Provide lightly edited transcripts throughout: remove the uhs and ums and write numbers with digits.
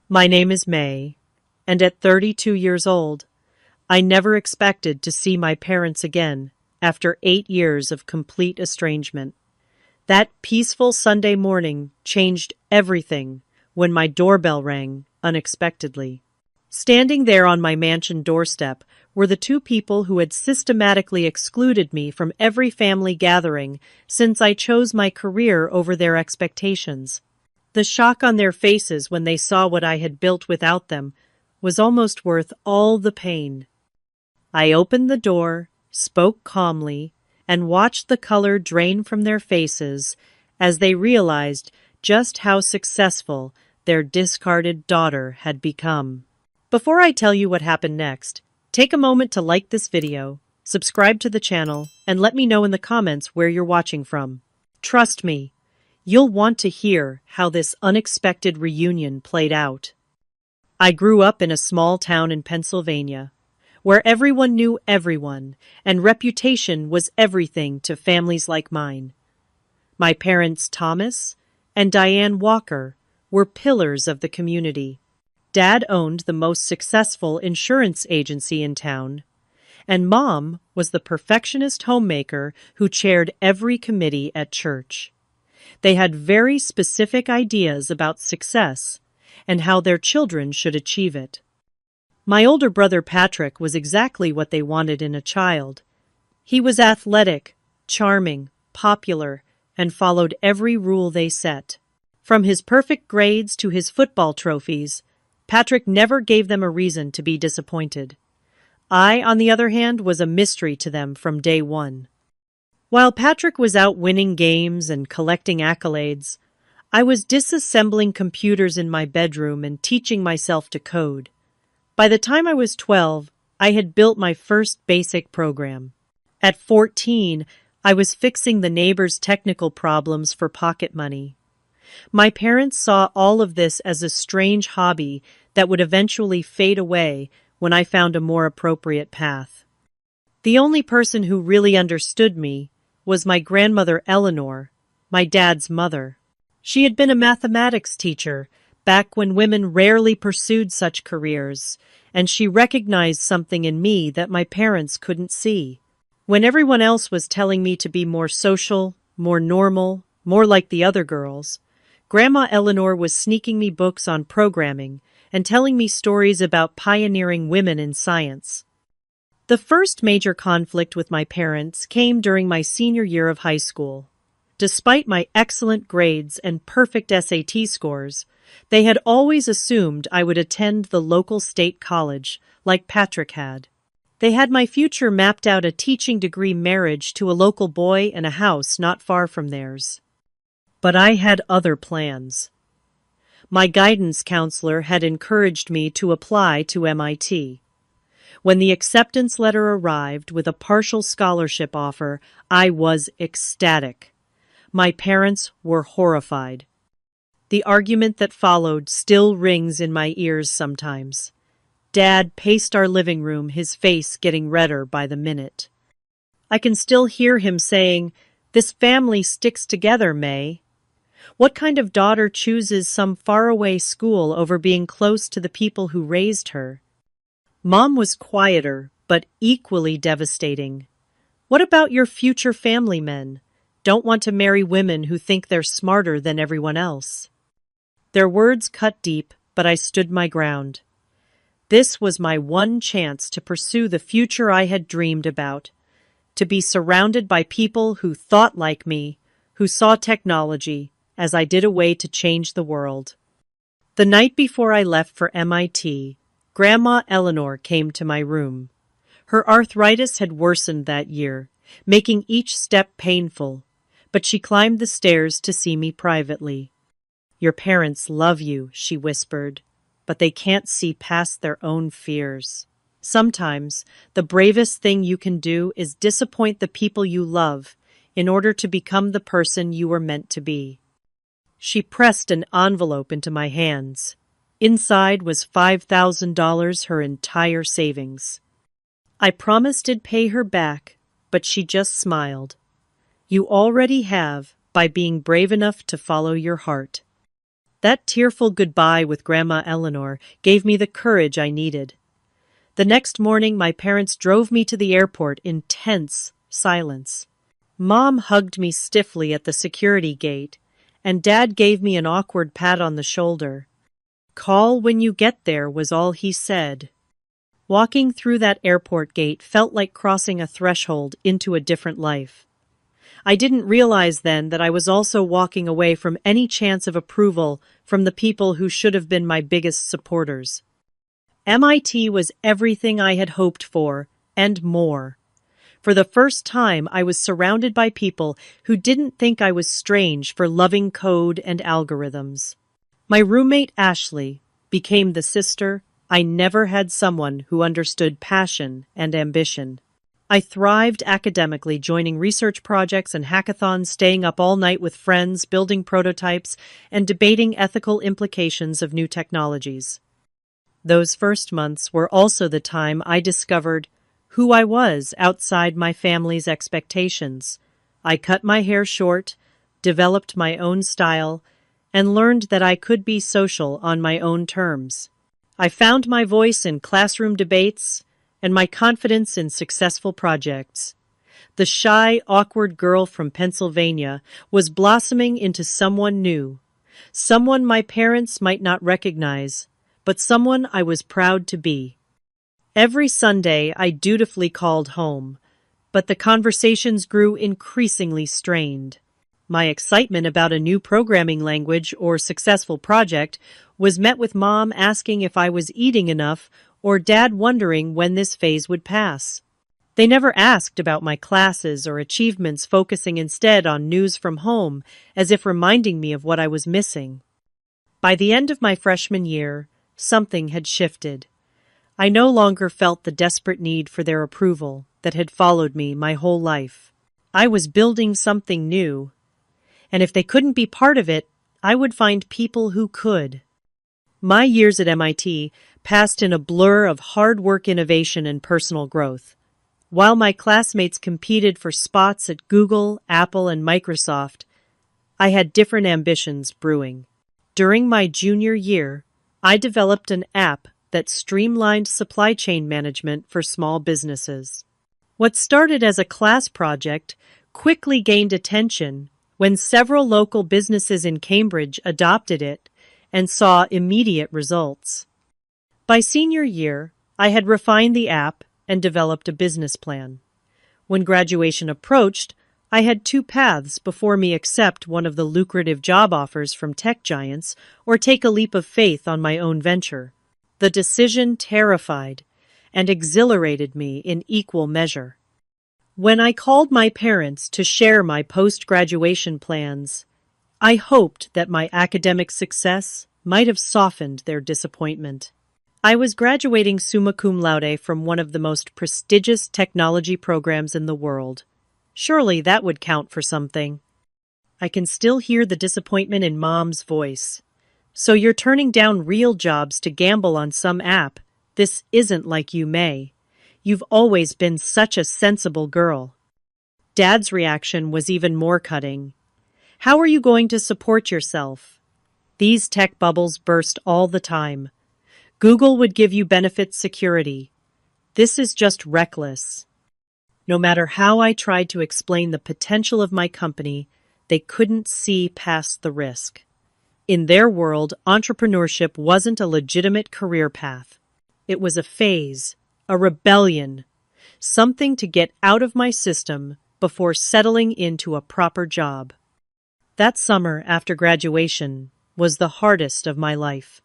My name is May, and at 32 years old, I never expected to see my parents again after 8 years of complete estrangement. That peaceful Sunday morning changed everything when my doorbell rang unexpectedly. Standing there on my mansion doorstep were the two people who had systematically excluded me from every family gathering since I chose my career over their expectations. The shock on their faces when they saw what I had built without them was almost worth all the pain. I opened the door, spoke calmly, and watched the color drain from their faces as they realized just how successful their discarded daughter had become. Before I tell you what happened next, take a moment to like this video, subscribe to the channel, and let me know in the comments where you're watching from. Trust me, you'll want to hear how this unexpected reunion played out. I grew up in a small town in Pennsylvania, where everyone knew everyone, and reputation was everything to families like mine. My parents, Thomas and Diane Walker, were pillars of the community. Dad owned the most successful insurance agency in town, and Mom was the perfectionist homemaker who chaired every committee at church. They had very specific ideas about success and how their children should achieve it. My older brother Patrick was exactly what they wanted in a child. He was athletic, charming, popular, and followed every rule they set. From his perfect grades to his football trophies, Patrick never gave them a reason to be disappointed. I, on the other hand, was a mystery to them from day one. While Patrick was out winning games and collecting accolades, I was disassembling computers in my bedroom and teaching myself to code. By the time I was 12, I had built my first basic program. At 14, I was fixing the neighbor's technical problems for pocket money. My parents saw all of this as a strange hobby that would eventually fade away when I found a more appropriate path. The only person who really understood me was my grandmother Eleanor, my dad's mother. She had been a mathematics teacher back when women rarely pursued such careers, and she recognized something in me that my parents couldn't see. When everyone else was telling me to be more social, more normal, more like the other girls, Grandma Eleanor was sneaking me books on programming and telling me stories about pioneering women in science. The first major conflict with my parents came during my senior year of high school. Despite my excellent grades and perfect SAT scores, they had always assumed I would attend the local state college, like Patrick had. They had my future mapped out a teaching degree marriage to a local boy and a house not far from theirs. But I had other plans. My guidance counselor had encouraged me to apply to MIT. When the acceptance letter arrived with a partial scholarship offer, I was ecstatic. My parents were horrified. The argument that followed still rings in my ears sometimes. Dad paced our living room, his face getting redder by the minute. I can still hear him saying, "This family sticks together, May." What kind of daughter chooses some faraway school over being close to the people who raised her? Mom was quieter, but equally devastating. What about your future family men? Don't want to marry women who think they're smarter than everyone else. Their words cut deep, but I stood my ground. This was my one chance to pursue the future I had dreamed about, to be surrounded by people who thought like me, who saw technology as I did a way to change the world. The night before I left for MIT, Grandma Eleanor came to my room. Her arthritis had worsened that year, making each step painful, but she climbed the stairs to see me privately. "Your parents love you," she whispered, "but they can't see past their own fears. Sometimes the bravest thing you can do is disappoint the people you love in order to become the person you were meant to be." She pressed an envelope into my hands. Inside was $5,000, her entire savings. I promised I'd pay her back, but she just smiled. "You already have, by being brave enough to follow your heart." That tearful goodbye with Grandma Eleanor gave me the courage I needed. The next morning, my parents drove me to the airport in tense silence. Mom hugged me stiffly at the security gate, and Dad gave me an awkward pat on the shoulder. "Call when you get there," was all he said. Walking through that airport gate felt like crossing a threshold into a different life. I didn't realize then that I was also walking away from any chance of approval from the people who should have been my biggest supporters. MIT was everything I had hoped for, and more. For the first time, I was surrounded by people who didn't think I was strange for loving code and algorithms. My roommate Ashley became the sister I never had, someone who understood passion and ambition. I thrived academically, joining research projects and hackathons, staying up all night with friends, building prototypes, and debating ethical implications of new technologies. Those first months were also the time I discovered who I was outside my family's expectations. I cut my hair short, developed my own style, and learned that I could be social on my own terms. I found my voice in classroom debates and my confidence in successful projects. The shy, awkward girl from Pennsylvania was blossoming into someone new, someone my parents might not recognize, but someone I was proud to be. Every Sunday I dutifully called home, but the conversations grew increasingly strained. My excitement about a new programming language or successful project was met with Mom asking if I was eating enough or Dad wondering when this phase would pass. They never asked about my classes or achievements, focusing instead on news from home, as if reminding me of what I was missing. By the end of my freshman year, something had shifted. I no longer felt the desperate need for their approval that had followed me my whole life. I was building something new, and if they couldn't be part of it, I would find people who could. My years at MIT passed in a blur of hard work, innovation, and personal growth. While my classmates competed for spots at Google, Apple, and Microsoft, I had different ambitions brewing. During my junior year, I developed an app that streamlined supply chain management for small businesses. What started as a class project quickly gained attention when several local businesses in Cambridge adopted it and saw immediate results. By senior year, I had refined the app and developed a business plan. When graduation approached, I had two paths before me: accept one of the lucrative job offers from tech giants or take a leap of faith on my own venture. The decision terrified and exhilarated me in equal measure. When I called my parents to share my post-graduation plans, I hoped that my academic success might have softened their disappointment. I was graduating summa cum laude from one of the most prestigious technology programs in the world. Surely that would count for something. I can still hear the disappointment in Mom's voice. "So you're turning down real jobs to gamble on some app? This isn't like you, May. You've always been such a sensible girl." Dad's reaction was even more cutting. "How are you going to support yourself? These tech bubbles burst all the time. Google would give you benefits security. This is just reckless." No matter how I tried to explain the potential of my company, they couldn't see past the risk. In their world, entrepreneurship wasn't a legitimate career path. It was a phase, a rebellion, something to get out of my system before settling into a proper job. That summer after graduation was the hardest of my life.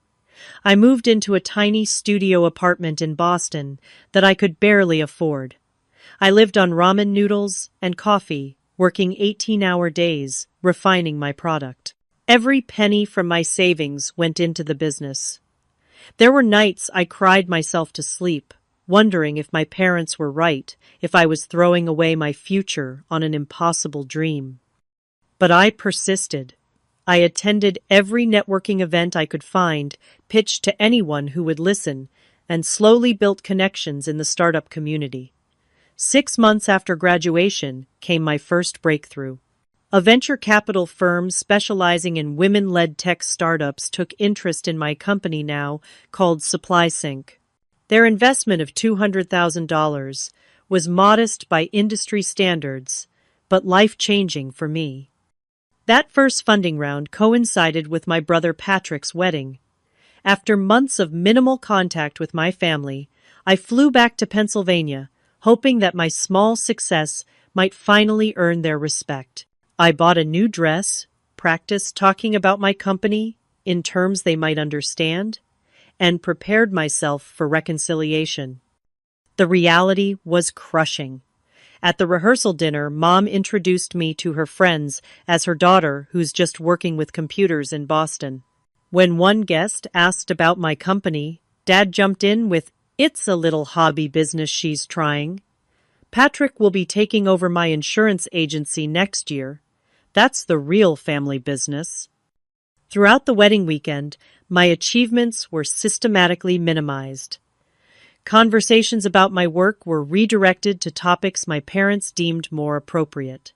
I moved into a tiny studio apartment in Boston that I could barely afford. I lived on ramen noodles and coffee, working 18-hour days, refining my product. Every penny from my savings went into the business. There were nights I cried myself to sleep, wondering if my parents were right, if I was throwing away my future on an impossible dream. But I persisted. I attended every networking event I could find, pitched to anyone who would listen, and slowly built connections in the startup community. 6 months after graduation came my first breakthrough. A venture capital firm specializing in women-led tech startups took interest in my company now, called SupplySync. Their investment of $200,000 was modest by industry standards, but life-changing for me. That first funding round coincided with my brother Patrick's wedding. After months of minimal contact with my family, I flew back to Pennsylvania, hoping that my small success might finally earn their respect. I bought a new dress, practiced talking about my company in terms they might understand, and prepared myself for reconciliation. The reality was crushing. At the rehearsal dinner, Mom introduced me to her friends as her daughter, who's just working with computers in Boston. When one guest asked about my company, Dad jumped in with, "It's a little hobby business she's trying. Patrick will be taking over my insurance agency next year. That's the real family business." Throughout the wedding weekend, my achievements were systematically minimized. Conversations about my work were redirected to topics my parents deemed more appropriate.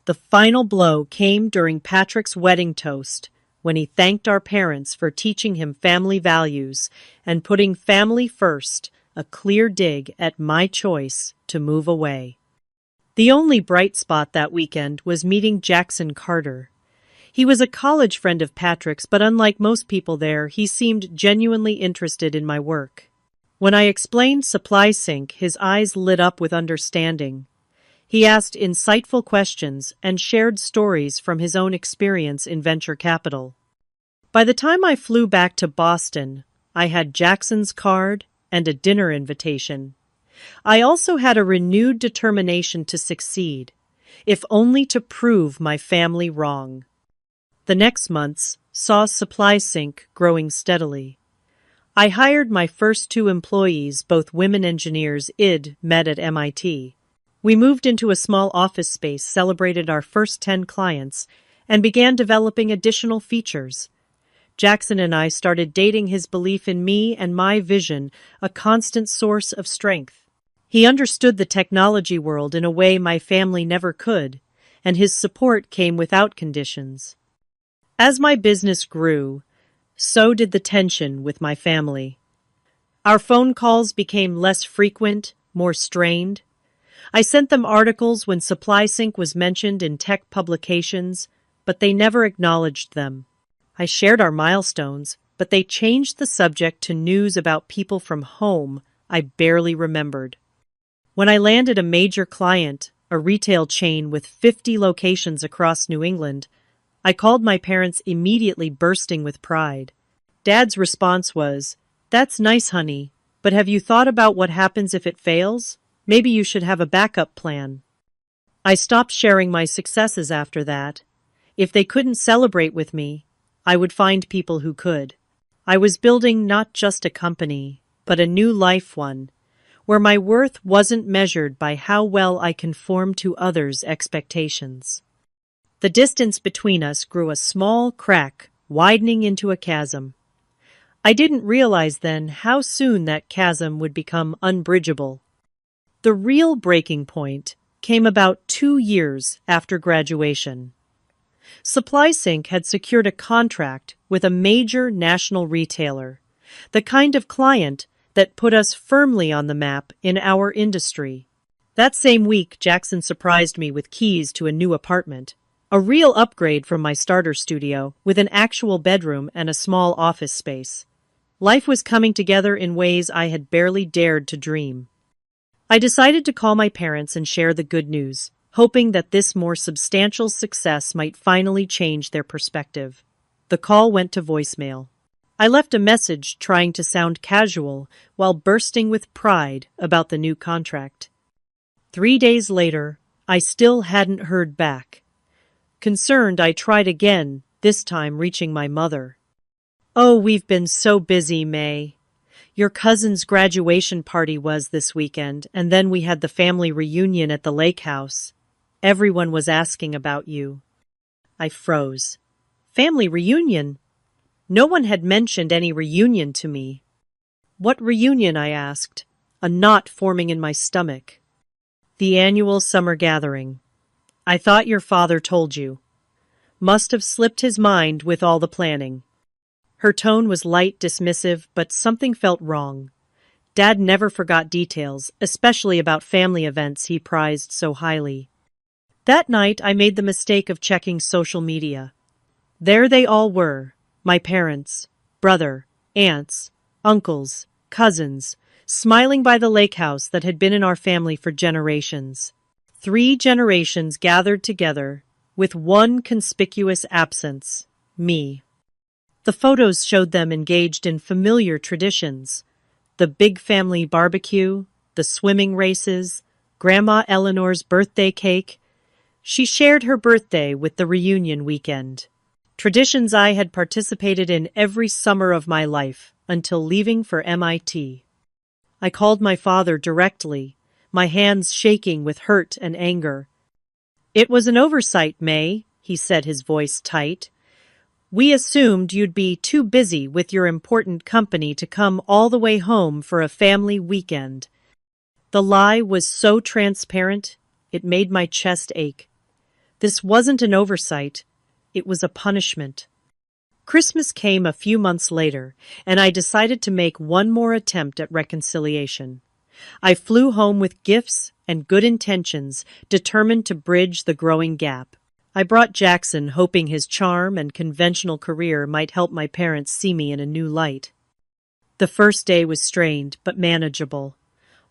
The final blow came during Patrick's wedding toast, when he thanked our parents for teaching him family values and putting family first, a clear dig at my choice to move away. The only bright spot that weekend was meeting Jackson Carter. He was a college friend of Patrick's, but unlike most people there, he seemed genuinely interested in my work. When I explained SupplySync, his eyes lit up with understanding. He asked insightful questions and shared stories from his own experience in venture capital. By the time I flew back to Boston, I had Jackson's card and a dinner invitation. I also had a renewed determination to succeed, if only to prove my family wrong. The next months saw SupplySync growing steadily. I hired my first 2 employees, both women engineers met at MIT. We moved into a small office space, celebrated our first 10 clients, and began developing additional features. Jackson and I started dating, his belief in me and my vision a constant source of strength. He understood the technology world in a way my family never could, and his support came without conditions. As my business grew, so did the tension with my family. Our phone calls became less frequent, more strained. I sent them articles when SupplySync was mentioned in tech publications, but they never acknowledged them. I shared our milestones, but they changed the subject to news about people from home I barely remembered. When I landed a major client, a retail chain with 50 locations across New England, I called my parents, immediately bursting with pride. Dad's response was, "That's nice, honey, but have you thought about what happens if it fails? Maybe you should have a backup plan." I stopped sharing my successes after that. If they couldn't celebrate with me, I would find people who could. I was building not just a company, but a new life one, where my worth wasn't measured by how well I conformed to others' expectations. The distance between us grew a small crack, widening into a chasm. I didn't realize then how soon that chasm would become unbridgeable. The real breaking point came about 2 years after graduation. SupplySync had secured a contract with a major national retailer, the kind of client that put us firmly on the map in our industry. That same week, Jackson surprised me with keys to a new apartment, a real upgrade from my starter studio, with an actual bedroom and a small office space. Life was coming together in ways I had barely dared to dream. I decided to call my parents and share the good news, hoping that this more substantial success might finally change their perspective. The call went to voicemail. I left a message trying to sound casual while bursting with pride about the new contract. 3 days later, I still hadn't heard back. Concerned, I tried again, this time reaching my mother. "Oh, we've been so busy, May. Your cousin's graduation party was this weekend, and then we had the family reunion at the lake house. Everyone was asking about you." I froze. Family reunion? No one had mentioned any reunion to me. "What reunion?" I asked, a knot forming in my stomach. "The annual summer gathering. I thought your father told you." Must have slipped his mind with all the planning. Her tone was light, dismissive, but something felt wrong. Dad never forgot details, especially about family events he prized so highly. That night, I made the mistake of checking social media. There they all were, my parents, brother, aunts, uncles, cousins, smiling by the lake house that had been in our family for generations. 3 generations gathered together, with one conspicuous absence: me. The photos showed them engaged in familiar traditions: the big family barbecue, the swimming races, Grandma Eleanor's birthday cake. She shared her birthday with the reunion weekend. Traditions I had participated in every summer of my life until leaving for MIT. I called my father directly, my hands shaking with hurt and anger. "It was an oversight, May," he said, his voice tight. "We assumed you'd be too busy with your important company to come all the way home for a family weekend." The lie was so transparent, it made my chest ache. This wasn't an oversight, it was a punishment. Christmas came a few months later, and I decided to make one more attempt at reconciliation. I flew home with gifts and good intentions, determined to bridge the growing gap. I brought Jackson, hoping his charm and conventional career might help my parents see me in a new light. The first day was strained, but manageable.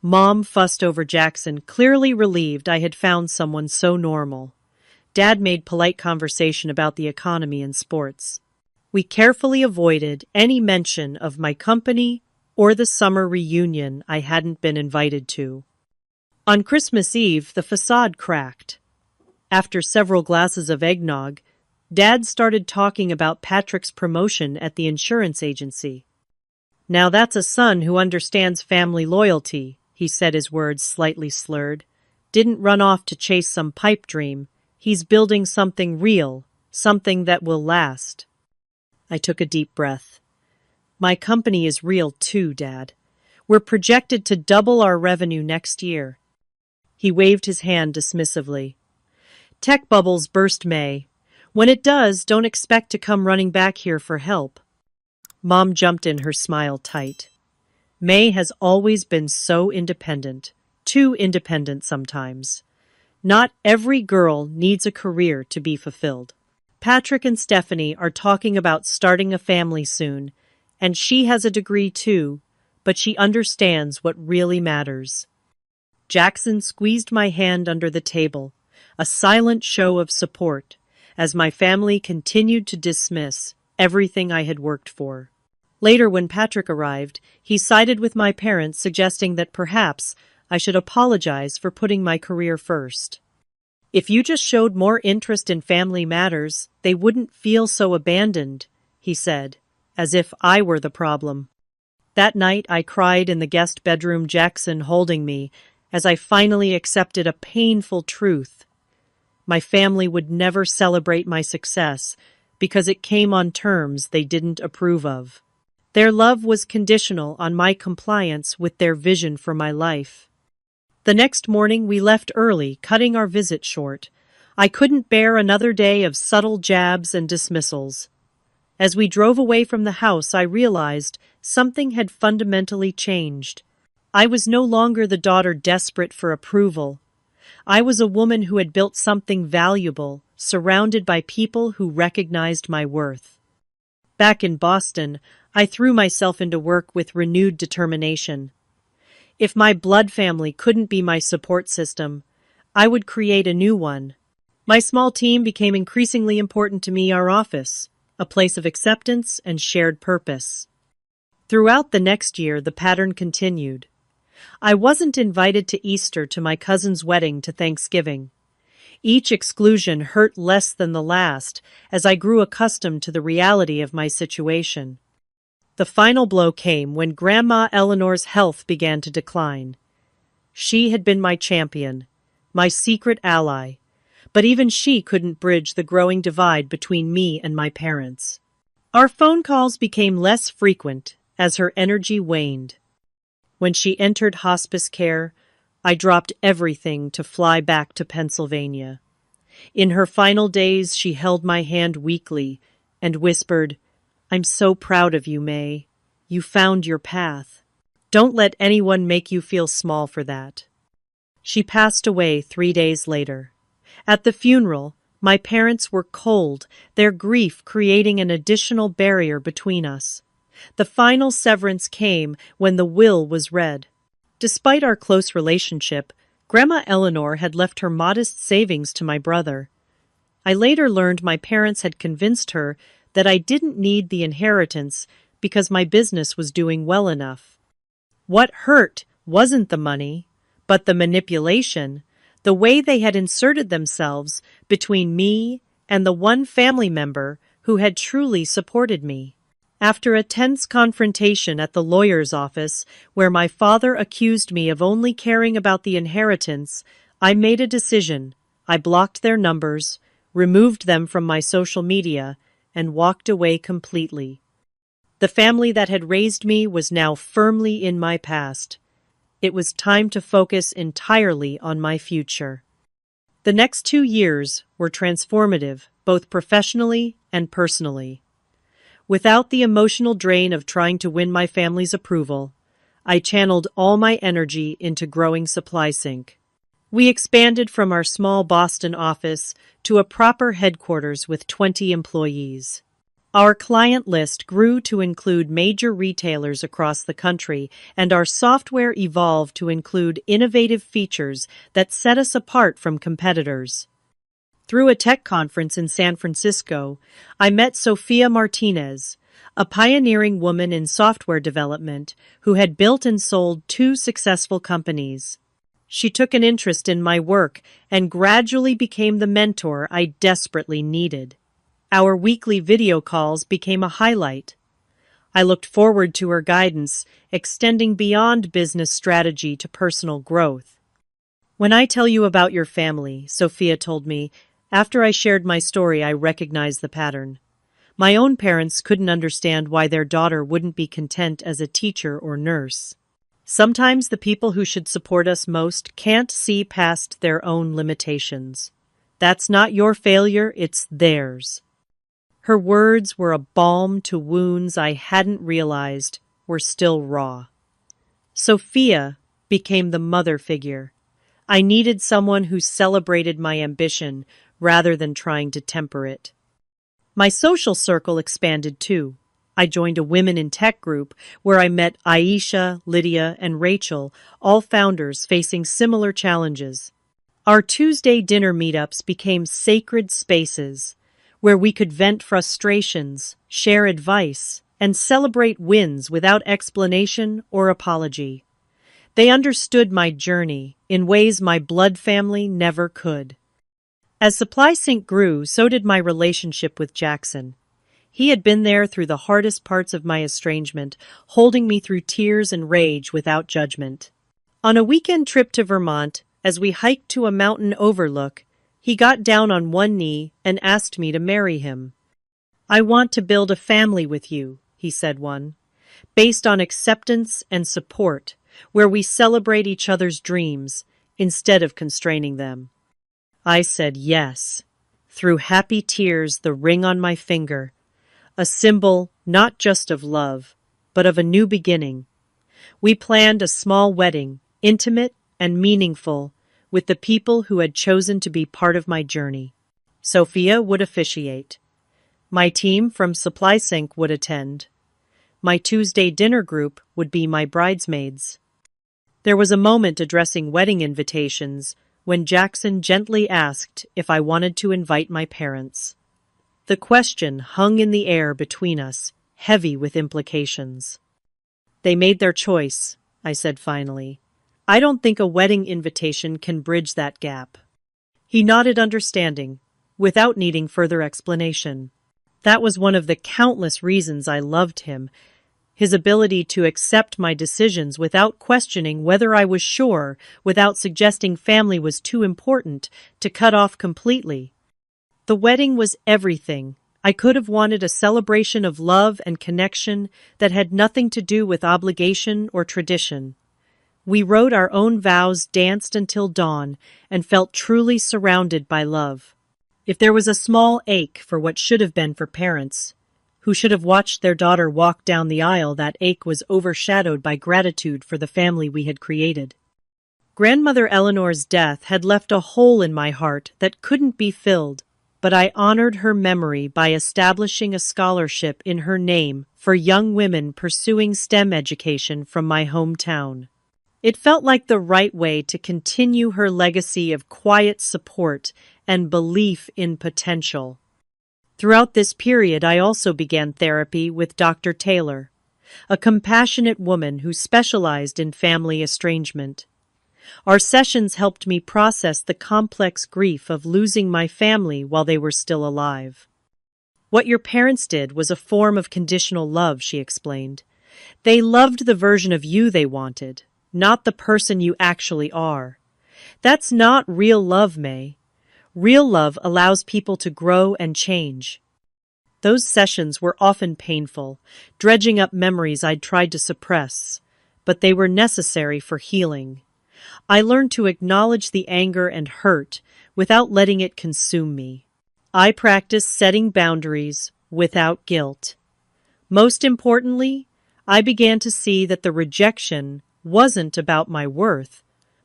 Mom fussed over Jackson, clearly relieved I had found someone so normal. Dad made polite conversation about the economy and sports. We carefully avoided any mention of my company or the summer reunion I hadn't been invited to. On Christmas Eve, the facade cracked. After several glasses of eggnog, Dad started talking about Patrick's promotion at the insurance agency. "Now that's a son who understands family loyalty," he said, his words slightly slurred. "Didn't run off to chase some pipe dream. He's building something real, something that will last." I took a deep breath. "My company is real too, Dad. We're projected to double our revenue next year." He waved his hand dismissively. "Tech bubbles burst, May. When it does, don't expect to come running back here for help." Mom jumped in, her smile tight. "May has always been so independent, too independent sometimes. Not every girl needs a career to be fulfilled. Patrick and Stephanie are talking about starting a family soon, and she has a degree too, but she understands what really matters." Jackson squeezed my hand under the table, a silent show of support, as my family continued to dismiss everything I had worked for. Later, when Patrick arrived, he sided with my parents, suggesting that perhaps I should apologize for putting my career first. "If you just showed more interest in family matters, they wouldn't feel so abandoned," he said, as if I were the problem. That night I cried in the guest bedroom, Jackson holding me, as I finally accepted a painful truth. My family would never celebrate my success because it came on terms they didn't approve of. Their love was conditional on my compliance with their vision for my life. The next morning we left early, cutting our visit short. I couldn't bear another day of subtle jabs and dismissals. As we drove away from the house, I realized something had fundamentally changed. I was no longer the daughter desperate for approval. I was a woman who had built something valuable, surrounded by people who recognized my worth. Back in Boston, I threw myself into work with renewed determination. If my blood family couldn't be my support system, I would create a new one. My small team became increasingly important to me, our office, a place of acceptance and shared purpose. Throughout the next year, the pattern continued. I wasn't invited to Easter, to my cousin's wedding, to Thanksgiving. Each exclusion hurt less than the last as I grew accustomed to the reality of my situation. The final blow came when Grandma Eleanor's health began to decline. She had been my champion, my secret ally, but even she couldn't bridge the growing divide between me and my parents. Our phone calls became less frequent as her energy waned. When she entered hospice care, I dropped everything to fly back to Pennsylvania. In her final days, she held my hand weakly and whispered, "I'm so proud of you, May. You found your path. Don't let anyone make you feel small for that." She passed away 3 days later. At the funeral, my parents were cold, their grief creating an additional barrier between us. The final severance came when the will was read. Despite our close relationship, Grandma Eleanor had left her modest savings to my brother. I later learned my parents had convinced her that I didn't need the inheritance because my business was doing well enough. What hurt wasn't the money, but the manipulation, the way they had inserted themselves between me and the one family member who had truly supported me. After a tense confrontation at the lawyer's office, where my father accused me of only caring about the inheritance, I made a decision. I blocked their numbers, removed them from my social media, and walked away completely. The family that had raised me was now firmly in my past. It was time to focus entirely on my future. The next 2 years were transformative, both professionally and personally. Without the emotional drain of trying to win my family's approval, I channeled all my energy into growing SupplySync. We expanded from our small Boston office to a proper headquarters with 20 employees. Our client list grew to include major retailers across the country, and our software evolved to include innovative features that set us apart from competitors. Through a tech conference in San Francisco, I met Sofia Martinez, a pioneering woman in software development who had built and sold 2 successful companies. She took an interest in my work and gradually became the mentor I desperately needed. Our weekly video calls became a highlight. I looked forward to her guidance, extending beyond business strategy to personal growth. "When I tell you about your family," Sophia told me, "after I shared my story, I recognized the pattern. My own parents couldn't understand why their daughter wouldn't be content as a teacher or nurse. Sometimes the people who should support us most can't see past their own limitations. That's not your failure, it's theirs." Her words were a balm to wounds I hadn't realized were still raw. Sophia became the mother figure. I needed someone who celebrated my ambition rather than trying to temper it. My social circle expanded too. I joined a women in tech group where I met Aisha, Lydia, and Rachel, all founders facing similar challenges. Our Tuesday dinner meetups became sacred spaces where we could vent frustrations, share advice, and celebrate wins without explanation or apology. They understood my journey in ways my blood family never could. As SupplySync grew, so did my relationship with Jackson. He had been there through the hardest parts of my estrangement, holding me through tears and rage without judgment. On a weekend trip to Vermont, as we hiked to a mountain overlook, he got down on one knee and asked me to marry him. "I want to build a family with you," he said based on acceptance and support, where we celebrate each other's dreams instead of constraining them. I said yes, through happy tears, the ring on my finger, a symbol not just of love, but of a new beginning. We planned a small wedding, intimate and meaningful, with the people who had chosen to be part of my journey. Sophia would officiate. My team from SupplySync would attend. My Tuesday dinner group would be my bridesmaids. There was a moment addressing wedding invitations when Jackson gently asked if I wanted to invite my parents. The question hung in the air between us, heavy with implications. "They made their choice," I said finally. "I don't think a wedding invitation can bridge that gap." He nodded understanding, without needing further explanation. That was one of the countless reasons I loved him, his ability to accept my decisions without questioning whether I was sure, without suggesting family was too important to cut off completely. The wedding was everything. I could have wanted a celebration of love and connection that had nothing to do with obligation or tradition. We wrote our own vows, danced until dawn, and felt truly surrounded by love. If there was a small ache for what should have been for parents, who should have watched their daughter walk down the aisle, that ache was overshadowed by gratitude for the family we had created. Grandmother Eleanor's death had left a hole in my heart that couldn't be filled, but I honored her memory by establishing a scholarship in her name for young women pursuing STEM education from my hometown. It felt like the right way to continue her legacy of quiet support and belief in potential. Throughout this period, I also began therapy with Dr. Taylor, a compassionate woman who specialized in family estrangement. Our sessions helped me process the complex grief of losing my family while they were still alive. What your parents did was a form of conditional love, she explained. They loved the version of you they wanted, not the person you actually are. That's not real love, May. Real love allows people to grow and change. Those sessions were often painful, dredging up memories I'd tried to suppress, but they were necessary for healing. I learned to acknowledge the anger and hurt without letting it consume me. I practiced setting boundaries without guilt. Most importantly, I began to see that the rejection wasn't about my worth,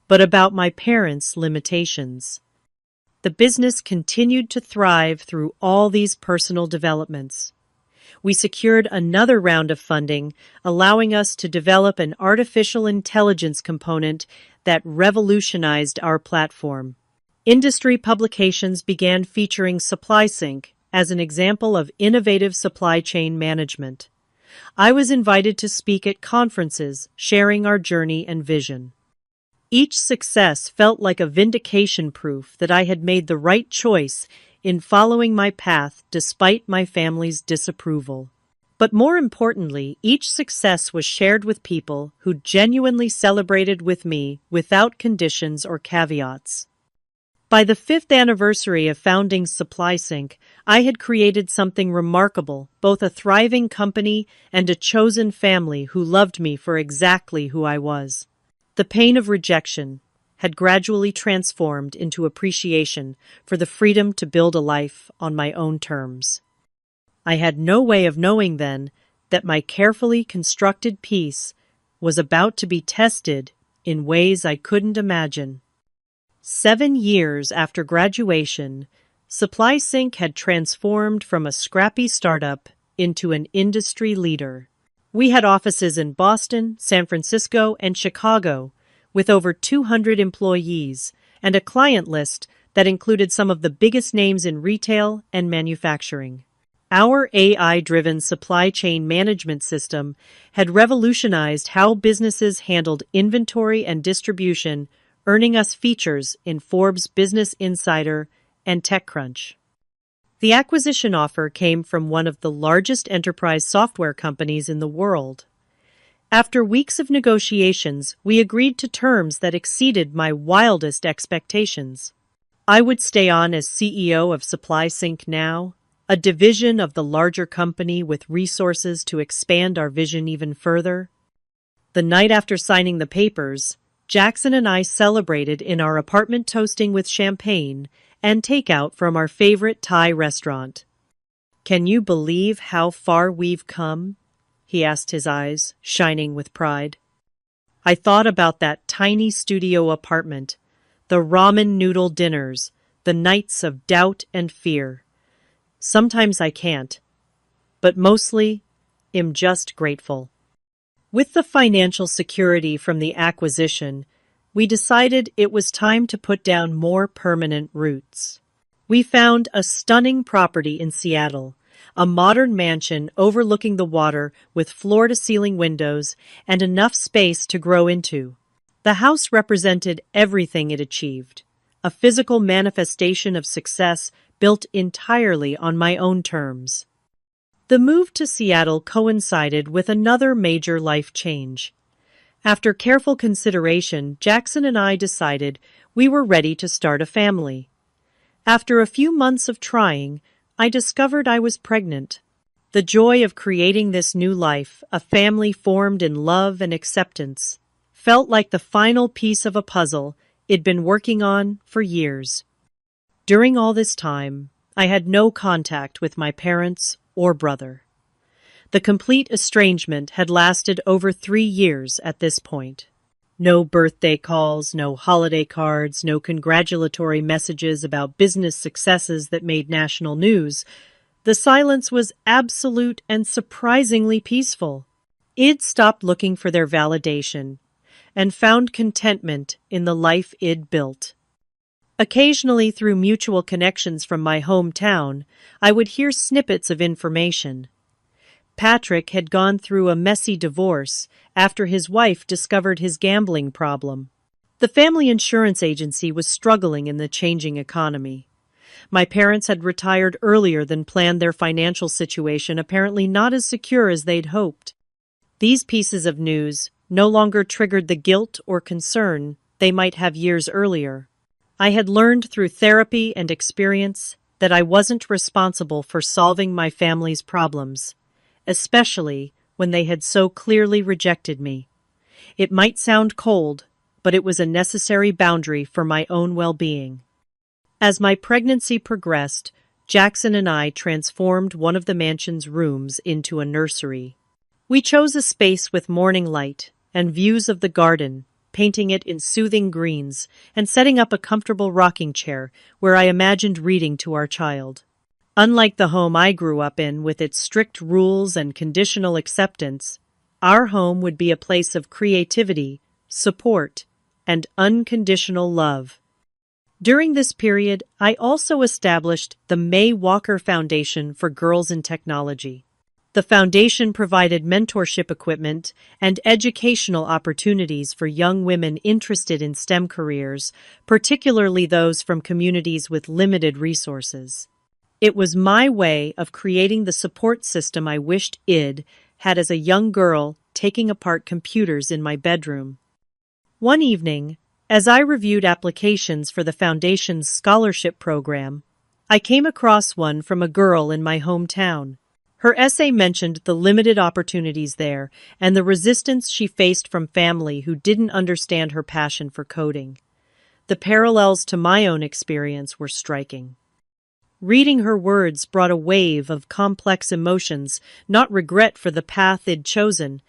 but about my parents' limitations. The business continued to thrive through all these personal developments. We secured another round of funding, allowing us to develop an artificial intelligence component that revolutionized our platform. Industry publications began featuring SupplySync as an example of innovative supply chain management. I was invited to speak at conferences, sharing our journey and vision. Each success felt like a vindication proof that I had made the right choice in following my path despite my family's disapproval. But more importantly, each success was shared with people who genuinely celebrated with me without conditions or caveats. By the 5th anniversary of founding SupplySync, I had created something remarkable, both a thriving company and a chosen family who loved me for exactly who I was. The pain of rejection had gradually transformed into appreciation for the freedom to build a life on my own terms. I had no way of knowing then that my carefully constructed peace was about to be tested in ways I couldn't imagine. 7 years after graduation, SupplySync had transformed from a scrappy startup into an industry leader. We had offices in Boston, San Francisco, and Chicago, with over 200 employees, and a client list that included some of the biggest names in retail and manufacturing. Our AI-driven supply chain management system had revolutionized how businesses handled inventory and distribution, earning us features in Forbes Business Insider and TechCrunch. The acquisition offer came from one of the largest enterprise software companies in the world. After weeks of negotiations, we agreed to terms that exceeded my wildest expectations. I would stay on as CEO of SupplySync now, a division of the larger company with resources to expand our vision even further. The night after signing the papers, Jackson and I celebrated in our apartment, toasting with champagne and takeout from our favorite Thai restaurant. "Can you believe how far we've come?" he asked, his eyes shining with pride. I thought about that tiny studio apartment, the ramen noodle dinners, the nights of doubt and fear. Sometimes I can't, but mostly am just grateful. With the financial security from the acquisition, we decided it was time to put down more permanent roots. We found a stunning property in Seattle, a modern mansion overlooking the water with floor-to-ceiling windows and enough space to grow into. The house represented everything it achieved, a physical manifestation of success built entirely on my own terms. The move to Seattle coincided with another major life change. After careful consideration, Jackson and I decided we were ready to start a family. After a few months of trying, I discovered I was pregnant. The joy of creating this new life, a family formed in love and acceptance, felt like the final piece of a puzzle I'd been working on for years. During all this time, I had no contact with my parents or brother. The complete estrangement had lasted over 3 years at this point. No birthday calls, no holiday cards, no congratulatory messages about business successes that made national news. The silence was absolute and surprisingly peaceful. Id stopped looking for their validation and found contentment in the life Id built. Occasionally, through mutual connections from my hometown, I would hear snippets of information. Patrick had gone through a messy divorce after his wife discovered his gambling problem. The family insurance agency was struggling in the changing economy. My parents had retired earlier than planned, their financial situation apparently not as secure as they'd hoped. These pieces of news no longer triggered the guilt or concern they might have years earlier. I had learned through therapy and experience that I wasn't responsible for solving my family's problems, especially when they had so clearly rejected me. It might sound cold, but it was a necessary boundary for my own well-being. As my pregnancy progressed, Jackson and I transformed one of the mansion's rooms into a nursery. We chose a space with morning light and views of the garden, painting it in soothing greens and setting up a comfortable rocking chair where I imagined reading to our child. Unlike the home I grew up in, with its strict rules and conditional acceptance, our home would be a place of creativity, support, and unconditional love. During this period, I also established the May Walker Foundation for Girls in Technology. The foundation provided mentorship equipment and educational opportunities for young women interested in STEM careers, particularly those from communities with limited resources. It was my way of creating the support system I wished Id had as a young girl taking apart computers in my bedroom. One evening, as I reviewed applications for the Foundation's scholarship program, I came across one from a girl in my hometown. Her essay mentioned the limited opportunities there and the resistance she faced from family who didn't understand her passion for coding. The parallels to my own experience were striking. Reading her words brought a wave of complex emotions, not regret for the path Id chosen,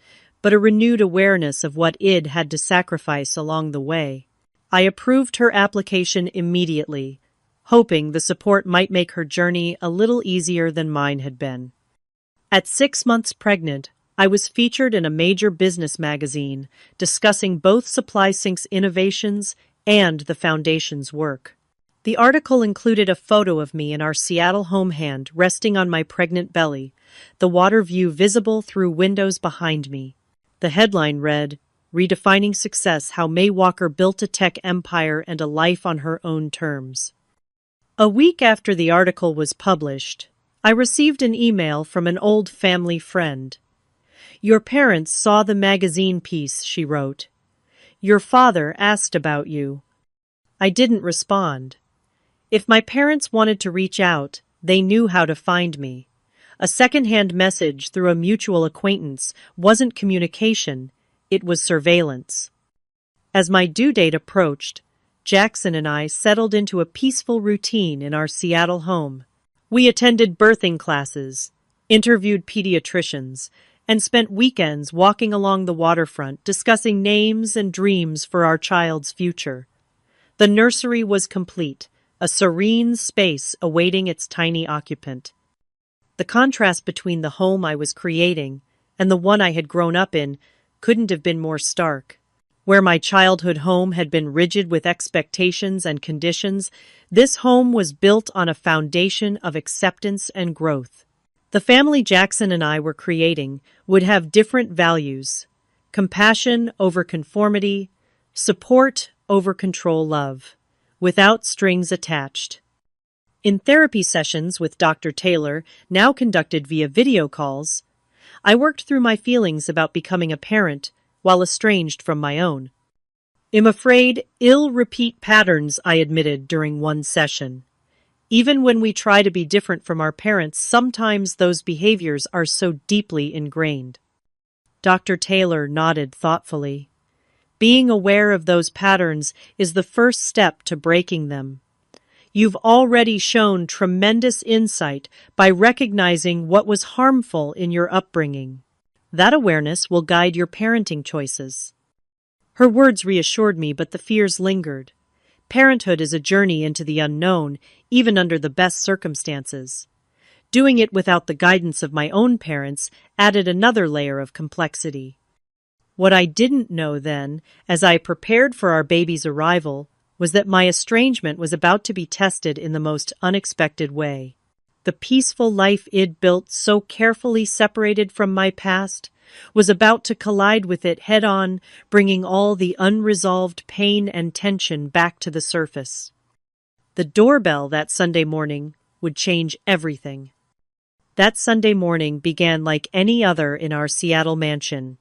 but a renewed awareness of what Id had to sacrifice along the way. I approved her application immediately, hoping the support might make her journey a little easier than mine had been. At 6 months pregnant, I was featured in a major business magazine discussing both SupplySync's innovations and the Foundation's work. The article included a photo of me in our Seattle home hand resting on my pregnant belly, the water view visible through windows behind me. The headline read, "Redefining Success: How May Walker Built a Tech Empire and a Life on Her Own Terms." A week after the article was published, I received an email from an old family friend. "Your parents saw the magazine piece," she wrote. "Your father asked about you." I didn't respond. If my parents wanted to reach out, they knew how to find me. A second-hand message through a mutual acquaintance wasn't communication, it was surveillance. As my due date approached, Jackson and I settled into a peaceful routine in our Seattle home. We attended birthing classes, interviewed pediatricians, and spent weekends walking along the waterfront discussing names and dreams for our child's future. The nursery was complete, a serene space awaiting its tiny occupant. The contrast between the home I was creating and the one I had grown up in couldn't have been more stark. Where my childhood home had been rigid with expectations and conditions, this home was built on a foundation of acceptance and growth. The family Jackson and I were creating would have different values: compassion over conformity, support over control love, without strings attached. In therapy sessions with Dr. Taylor, now conducted via video calls, I worked through my feelings about becoming a parent while estranged from my own. "I'm afraid I'll repeat patterns," I admitted during one session. "Even when we try to be different from our parents, sometimes those behaviors are so deeply ingrained." Dr. Taylor nodded thoughtfully. "Being aware of those patterns is the first step to breaking them. You've already shown tremendous insight by recognizing what was harmful in your upbringing. That awareness will guide your parenting choices." Her words reassured me, but the fears lingered. Parenthood is a journey into the unknown, even under the best circumstances. Doing it without the guidance of my own parents added another layer of complexity. What I didn't know then, as I prepared for our baby's arrival, was that my estrangement was about to be tested in the most unexpected way. The peaceful life I'd built so carefully separated from my past was about to collide with it head-on, bringing all the unresolved pain and tension back to the surface. The doorbell that Sunday morning would change everything. That Sunday morning began like any other in our Seattle mansion.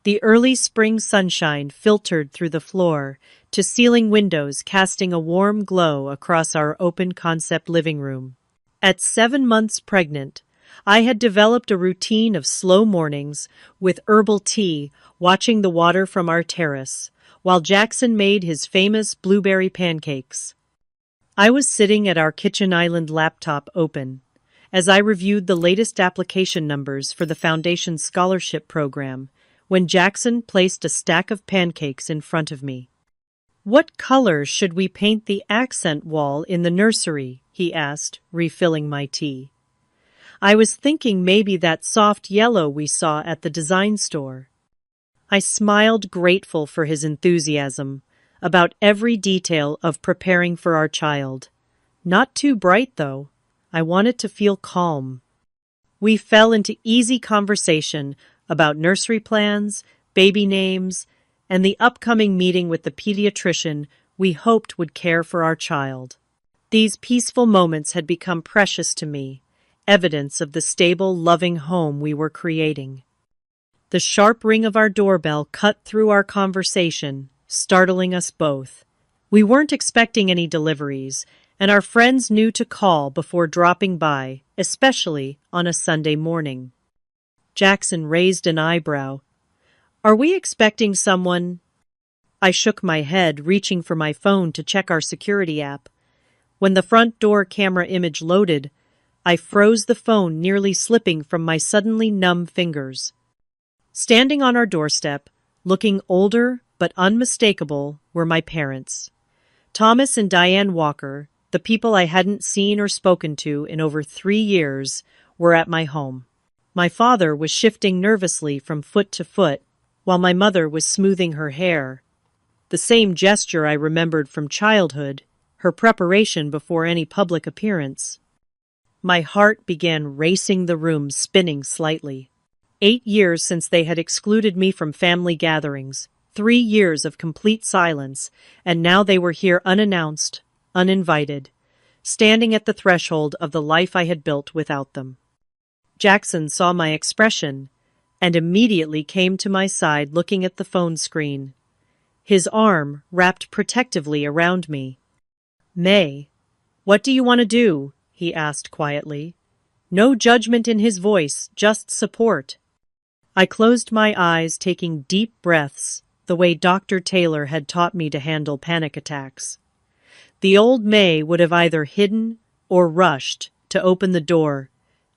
The early spring sunshine filtered through the floor to ceiling windows, casting a warm glow across our open-concept living room. At 7 months pregnant, I had developed a routine of slow mornings with herbal tea, watching the water from our terrace, while Jackson made his famous blueberry pancakes. I was sitting at our kitchen island laptop open, as I reviewed the latest application numbers for the Foundation Scholarship Program, when Jackson placed a stack of pancakes in front of me. "What color should we paint the accent wall in the nursery?" he asked, refilling my tea. I was thinking maybe that soft yellow we saw at the design store. I smiled, grateful for his enthusiasm about every detail of preparing for our child. Not too bright, though. I wanted to feel calm. We fell into easy conversation about nursery plans, baby names, and the upcoming meeting with the pediatrician we hoped would care for our child. These peaceful moments had become precious to me, evidence of the stable, loving home we were creating. The sharp ring of our doorbell cut through our conversation, startling us both. We weren't expecting any deliveries, and our friends knew to call before dropping by, especially on a Sunday morning. Jackson raised an eyebrow. "Are we expecting someone?" I shook my head, reaching for my phone to check our security app. When the front door camera image loaded, I froze the phone, nearly slipping from my suddenly numb fingers. Standing on our doorstep, looking older but unmistakable, were my parents. Thomas and Diane Walker, the people I hadn't seen or spoken to in over 3 years, were at my home. My father was shifting nervously from foot to foot, while my mother was smoothing her hair. The same gesture I remembered from childhood, her preparation before any public appearance. My heart began racing, the room spinning slightly. 8 years since they had excluded me from family gatherings, 3 years of complete silence, and now they were here unannounced, uninvited, standing at the threshold of the life I had built without them. Jackson saw my expression and immediately came to my side, looking at the phone screen. His arm wrapped protectively around me. "May, what do you want to do?" he asked quietly. No judgment in his voice, just support. I closed my eyes, taking deep breaths, the way Dr. Taylor had taught me to handle panic attacks. The old May would have either hidden or rushed to open the door,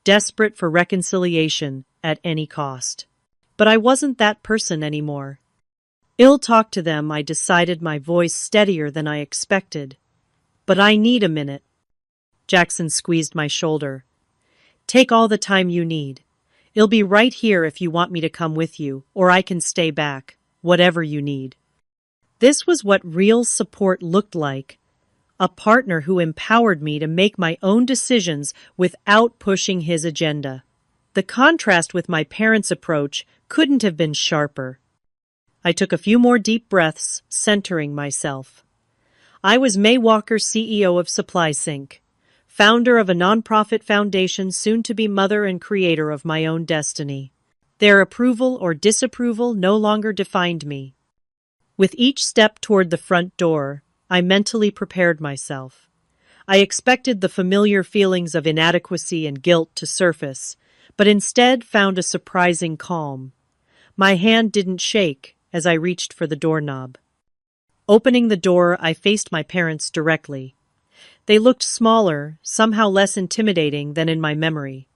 desperate for reconciliation at any cost. But I wasn't that person anymore. "I'll talk to them," I decided, my voice steadier than I expected. "But I need a minute." Jackson squeezed my shoulder. "Take all the time you need. I'll be right here if you want me to come with you, or I can stay back, whatever you need." This was what real support looked like. A partner who empowered me to make my own decisions without pushing his agenda. The contrast with my parents' approach couldn't have been sharper. I took a few more deep breaths, centering myself. I was May Walker, CEO of Supply Sync, founder of a nonprofit foundation, soon to be mother and creator of my own destiny. Their approval or disapproval no longer defined me. With each step toward the front door, I mentally prepared myself. I expected the familiar feelings of inadequacy and guilt to surface, but instead found a surprising calm. My hand didn't shake as I reached for the doorknob. Opening the door, I faced my parents directly. They looked smaller, somehow less intimidating than in my memory.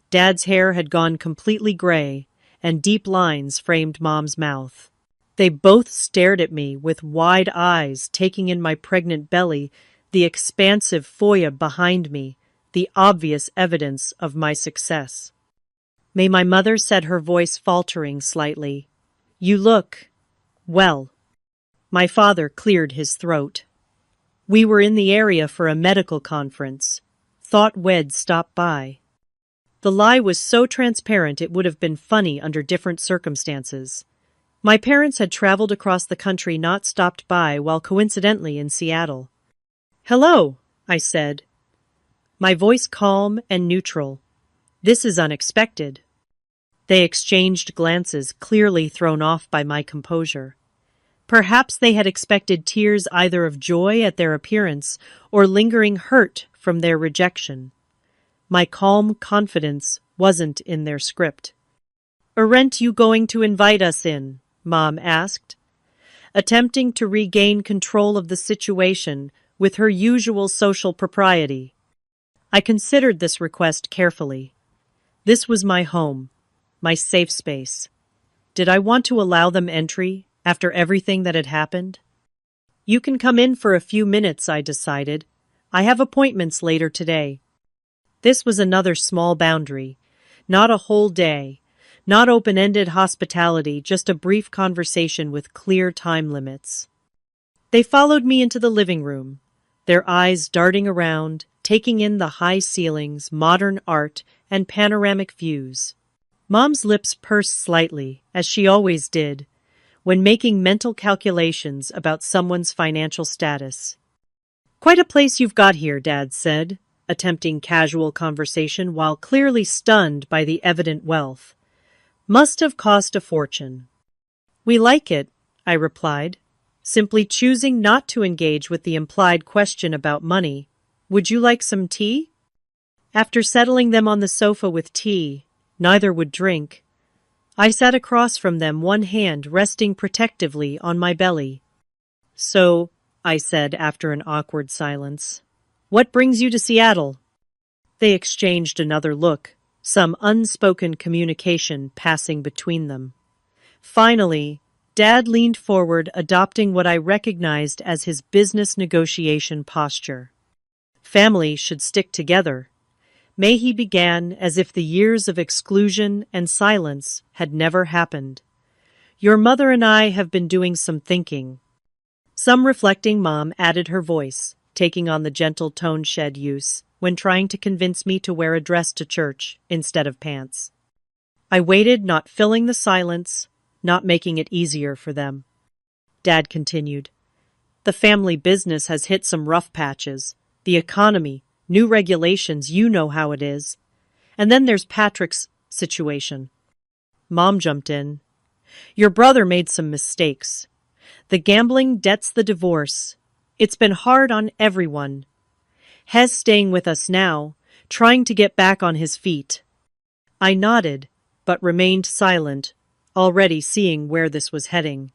Dad's hair had gone completely gray, and deep lines framed Mom's mouth. They both stared at me with wide eyes, taking in my pregnant belly, the expansive foyer behind me, the obvious evidence of my success. May my mother said, her voice faltering slightly. "You look, well." My father cleared his throat. "We were in the area for a medical conference. Thought we'd stop by." The lie was so transparent it would have been funny under different circumstances. My parents had traveled across the country, not stopped by while coincidentally in Seattle. "Hello," I said, my voice calm and neutral. "This is unexpected." They exchanged glances, clearly thrown off by my composure. Perhaps they had expected tears either of joy at their appearance or lingering hurt from their rejection. My calm confidence wasn't in their script. "Aren't you going to invite us in?" Mom asked, attempting to regain control of the situation with her usual social propriety. I considered this request carefully. This was my home, my safe space. Did I want to allow them entry after everything that had happened? "You can come in for a few minutes," I decided. "I have appointments later today." This was another small boundary. Not a whole day. Not open-ended hospitality, just a brief conversation with clear time limits. They followed me into the living room, their eyes darting around, taking in the high ceilings, modern art, and panoramic views. Mom's lips pursed slightly, as she always did, when making mental calculations about someone's financial status. "Quite a place you've got here," Dad said, attempting casual conversation while clearly stunned by the evident wealth. "Must have cost a fortune." "We like it," I replied, simply choosing not to engage with the implied question about money. "Would you like some tea?" After settling them on the sofa with tea, neither would drink. I sat across from them, one hand resting protectively on my belly. "So," I said after an awkward silence, "what brings you to Seattle?" They exchanged another look, some unspoken communication passing between them. Finally, Dad leaned forward, adopting what I recognized as his business negotiation posture. "Family should stick together." May he began as if the years of exclusion and silence had never happened. "Your mother and I have been doing some thinking." Some reflecting Mom added her voice, taking on the gentle tone shed use when trying to convince me to wear a dress to church instead of pants. I waited, not filling the silence, not making it easier for them. Dad continued, "The family business has hit some rough patches. The economy, new regulations, you know how it is. And then there's Patrick's situation." Mom jumped in. "Your brother made some mistakes. The gambling, debts, the divorce. It's been hard on everyone. Hez staying with us now, trying to get back on his feet." I nodded, but remained silent, already seeing where this was heading.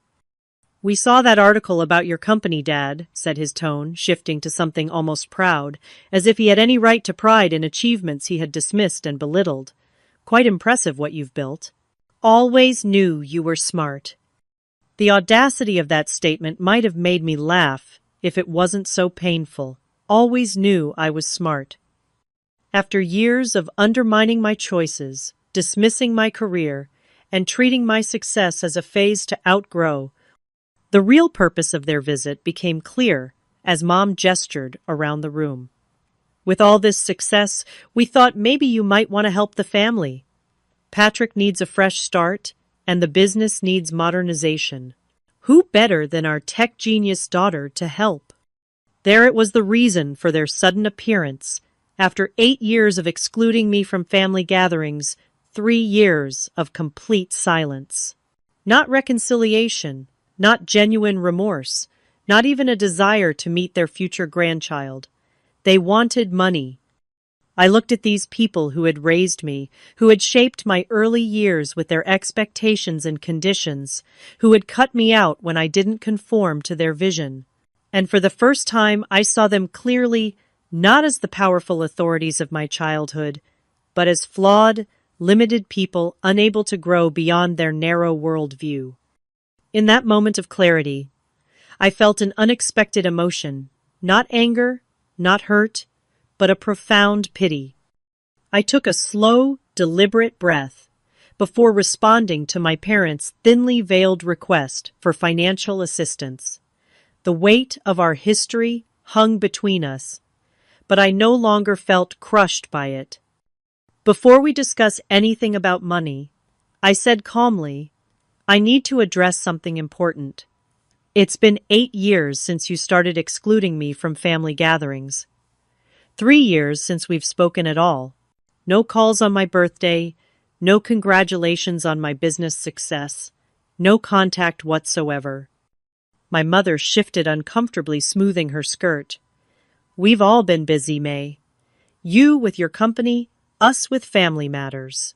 "We saw that article about your company, Dad," said his tone, shifting to something almost proud, as if he had any right to pride in achievements he had dismissed and belittled. "Quite impressive what you've built." "Always knew you were smart." The audacity of that statement might have made me laugh if it wasn't so painful. Always knew I was smart. After years of undermining my choices, dismissing my career, and treating my success as a phase to outgrow, the real purpose of their visit became clear as Mom gestured around the room. "With all this success, we thought maybe you might want to help the family. Patrick needs a fresh start, and the business needs modernization. Who better than our tech genius daughter to help?" There it was, the reason for their sudden appearance. After 8 years of excluding me from family gatherings, 3 years of complete silence. Not reconciliation, not genuine remorse, not even a desire to meet their future grandchild. They wanted money. I looked at these people who had raised me, who had shaped my early years with their expectations and conditions, who had cut me out when I didn't conform to their vision. And for the first time, I saw them clearly, not as the powerful authorities of my childhood, but as flawed, limited people unable to grow beyond their narrow worldview. In that moment of clarity, I felt an unexpected emotion, not anger, not hurt, but a profound pity. I took a slow, deliberate breath before responding to my parents' thinly veiled request for financial assistance. The weight of our history hung between us, but I no longer felt crushed by it. Before we discuss anything about money, I said calmly, I need to address something important. It's been 8 years since you started excluding me from family gatherings. 3 years since we've spoken at all. No calls on my birthday, no congratulations on my business success, no contact whatsoever. My mother shifted uncomfortably, smoothing her skirt. We've all been busy, May. You with your company, us with family matters.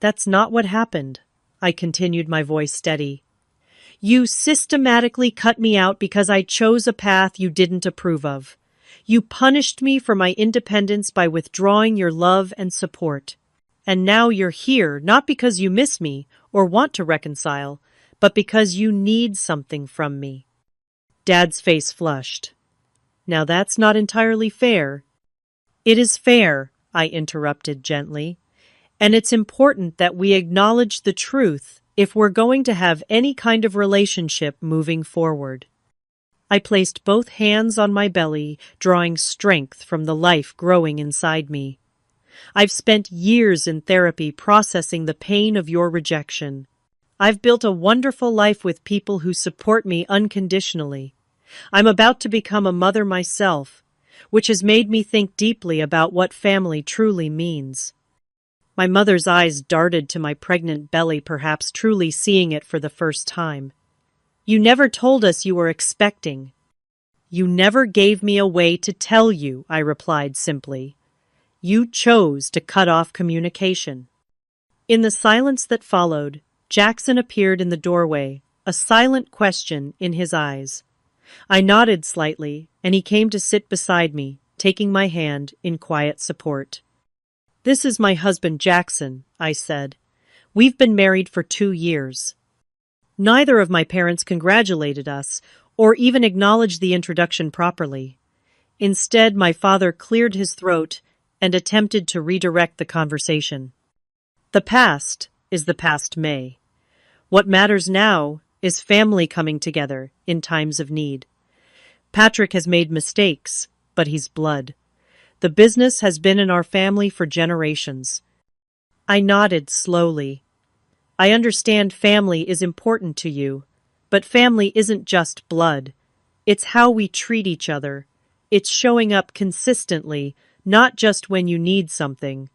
That's not what happened, I continued, my voice steady. You systematically cut me out because I chose a path you didn't approve of. You punished me for my independence by withdrawing your love and support. And now you're here not because you miss me or want to reconcile, but because you need something from me. Dad's face flushed. Now that's not entirely fair. It is fair, I interrupted gently, and it's important that we acknowledge the truth if we're going to have any kind of relationship moving forward. I placed both hands on my belly, drawing strength from the life growing inside me. I've spent years in therapy processing the pain of your rejection. I've built a wonderful life with people who support me unconditionally. I'm about to become a mother myself, which has made me think deeply about what family truly means. My mother's eyes darted to my pregnant belly, perhaps truly seeing it for the first time. You never told us you were expecting. You never gave me a way to tell you, I replied simply. You chose to cut off communication. In the silence that followed, Jackson appeared in the doorway, a silent question in his eyes. I nodded slightly, and he came to sit beside me, taking my hand in quiet support. This is my husband Jackson, I said. We've been married for 2 years. Neither of my parents congratulated us, or even acknowledged the introduction properly. Instead, my father cleared his throat and attempted to redirect the conversation. The past is the past, May. What matters now is family coming together in times of need. Patrick has made mistakes, but he's blood. The business has been in our family for generations. I nodded slowly. I understand family is important to you, but family isn't just blood. It's how we treat each other. It's showing up consistently, not just when you need something.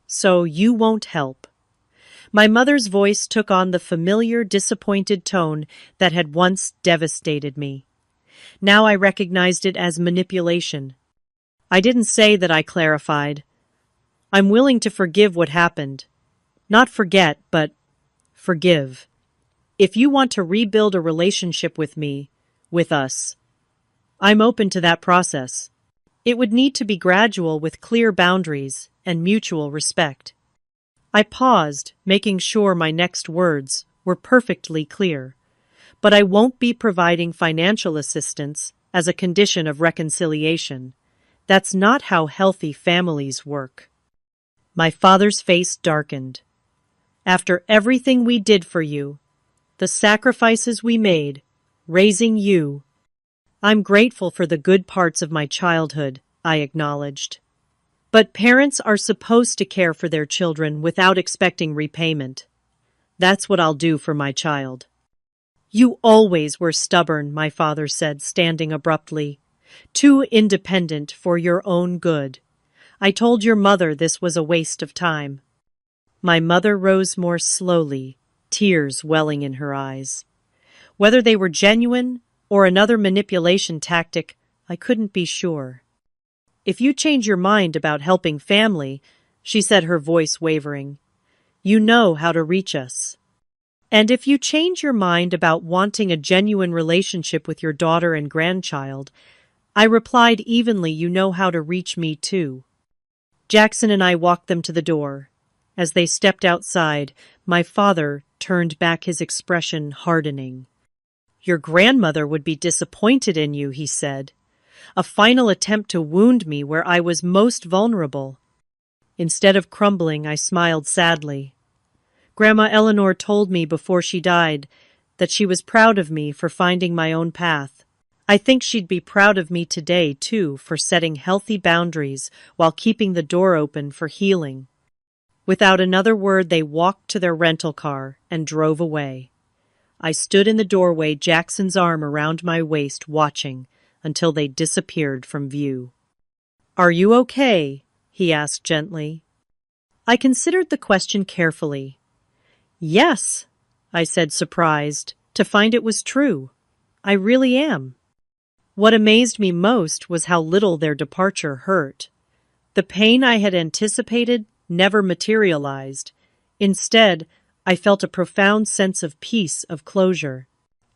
So you won't help. My mother's voice took on the familiar, disappointed tone that had once devastated me. Now I recognized it as manipulation. I didn't say that, I clarified. I'm willing to forgive what happened. Not forget, but forgive. If you want to rebuild a relationship with me, with us, I'm open to that process. It would need to be gradual with clear boundaries and mutual respect. I paused, making sure my next words were perfectly clear. But I won't be providing financial assistance as a condition of reconciliation. That's not how healthy families work. My father's face darkened. After everything we did for you, the sacrifices we made, raising you, I'm grateful for the good parts of my childhood, I acknowledged. But parents are supposed to care for their children without expecting repayment. That's what I'll do for my child. You always were stubborn, my father said, standing abruptly. Too independent for your own good. I told your mother this was a waste of time. My mother rose more slowly, tears welling in her eyes. Whether they were genuine or another manipulation tactic, I couldn't be sure. If you change your mind about helping family, she said, her voice wavering, you know how to reach us. And if you change your mind about wanting a genuine relationship with your daughter and grandchild, I replied evenly, you know how to reach me too. Jackson and I walked them to the door. As they stepped outside, my father turned back, his expression hardening. Your grandmother would be disappointed in you, he said. A final attempt to wound me where I was most vulnerable. Instead of crumbling, I smiled sadly. Grandma Eleanor told me before she died that she was proud of me for finding my own path. I think she'd be proud of me today, too, for setting healthy boundaries while keeping the door open for healing. Without another word, they walked to their rental car and drove away. I stood in the doorway, Jackson's arm around my waist, watching until they disappeared from view. Are you okay? He asked gently. I considered the question carefully. Yes, I said, surprised to find it was true. I really am. What amazed me most was how little their departure hurt. The pain I had anticipated never materialized. Instead, I felt a profound sense of peace, of closure.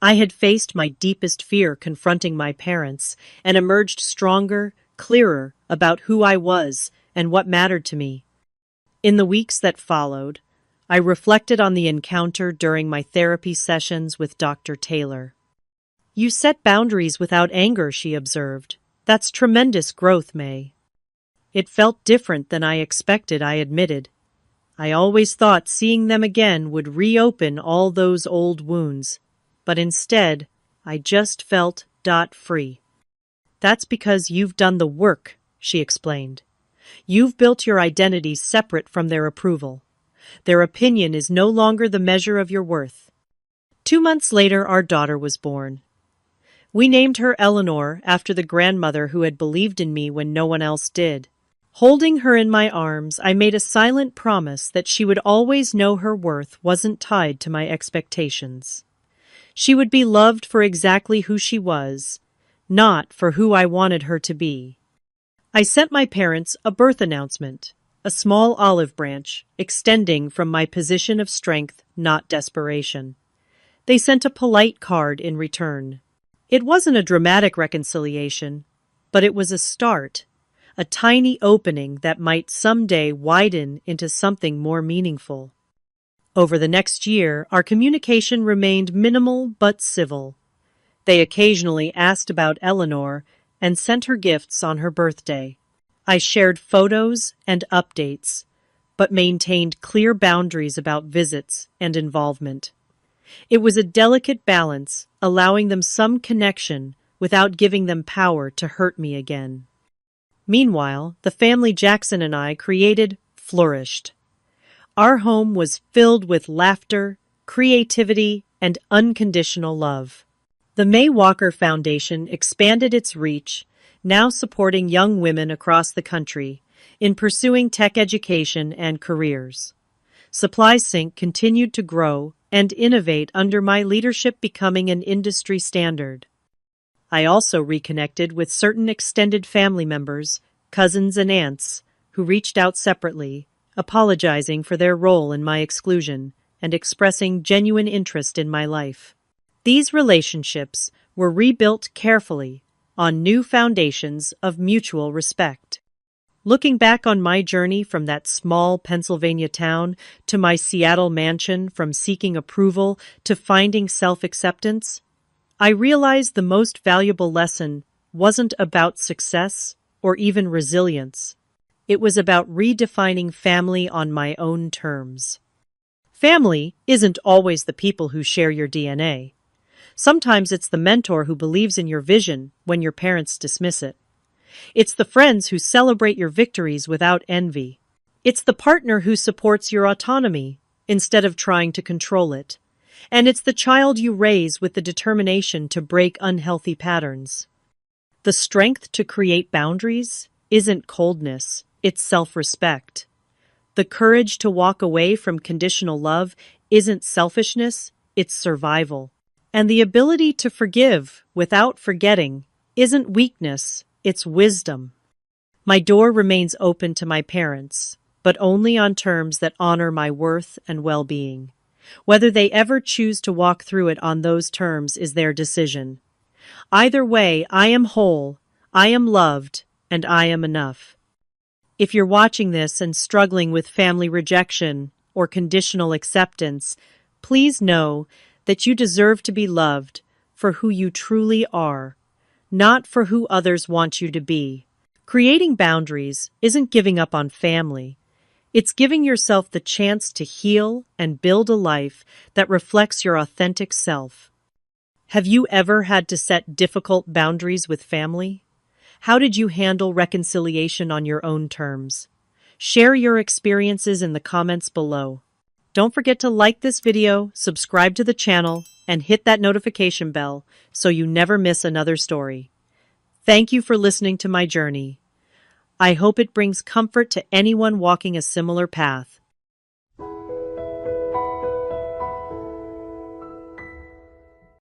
I had faced my deepest fear confronting my parents and emerged stronger, clearer about who I was and what mattered to me. In the weeks that followed, I reflected on the encounter during my therapy sessions with Dr. Taylor. You set boundaries without anger, she observed. That's tremendous growth, May. It felt different than I expected, I admitted. I always thought seeing them again would reopen all those old wounds, but instead, I just felt free. That's because you've done the work, she explained. You've built your identity separate from their approval. Their opinion is no longer the measure of your worth. 2 months later, our daughter was born. We named her Eleanor after the grandmother who had believed in me when no one else did. Holding her in my arms, I made a silent promise that she would always know her worth wasn't tied to my expectations. She would be loved for exactly who she was, not for who I wanted her to be. I sent my parents a birth announcement, a small olive branch extending from my position of strength, not desperation. They sent a polite card in return. It wasn't a dramatic reconciliation, but it was a start, a tiny opening that might someday widen into something more meaningful. Over the next year, our communication remained minimal but civil. They occasionally asked about Eleanor and sent her gifts on her birthday. I shared photos and updates, but maintained clear boundaries about visits and involvement. It was a delicate balance, allowing them some connection without giving them power to hurt me again. Meanwhile, the family Jackson and I created flourished. Our home was filled with laughter, creativity, and unconditional love. The May Walker Foundation expanded its reach, now supporting young women across the country in pursuing tech education and careers. Supply Sync continued to grow and innovate under my leadership, becoming an industry standard. I also reconnected with certain extended family members, cousins and aunts, who reached out separately, apologizing for their role in my exclusion and expressing genuine interest in my life. These relationships were rebuilt carefully on new foundations of mutual respect. Looking back on my journey from that small Pennsylvania town to my Seattle mansion, from seeking approval to finding self-acceptance, I realized the most valuable lesson wasn't about success or even resilience. It was about redefining family on my own terms. Family isn't always the people who share your DNA. Sometimes it's the mentor who believes in your vision when your parents dismiss it. It's the friends who celebrate your victories without envy. It's the partner who supports your autonomy instead of trying to control it. And it's the child you raise with the determination to break unhealthy patterns. The strength to create boundaries isn't coldness, it's self-respect. The courage to walk away from conditional love isn't selfishness, it's survival. And the ability to forgive without forgetting isn't weakness, it's wisdom. My door remains open to my parents, but only on terms that honor my worth and well-being. Whether they ever choose to walk through it on those terms is their decision. Either way, I am whole, I am loved, and I am enough. If you're watching this and struggling with family rejection or conditional acceptance, please know that you deserve to be loved for who you truly are, not for who others want you to be. Creating boundaries isn't giving up on family. It's giving yourself the chance to heal and build a life that reflects your authentic self. Have you ever had to set difficult boundaries with family? How did you handle reconciliation on your own terms? Share your experiences in the comments below. Don't forget to like this video, subscribe to the channel, and hit that notification bell so you never miss another story. Thank you for listening to my journey. I hope it brings comfort to anyone walking a similar path.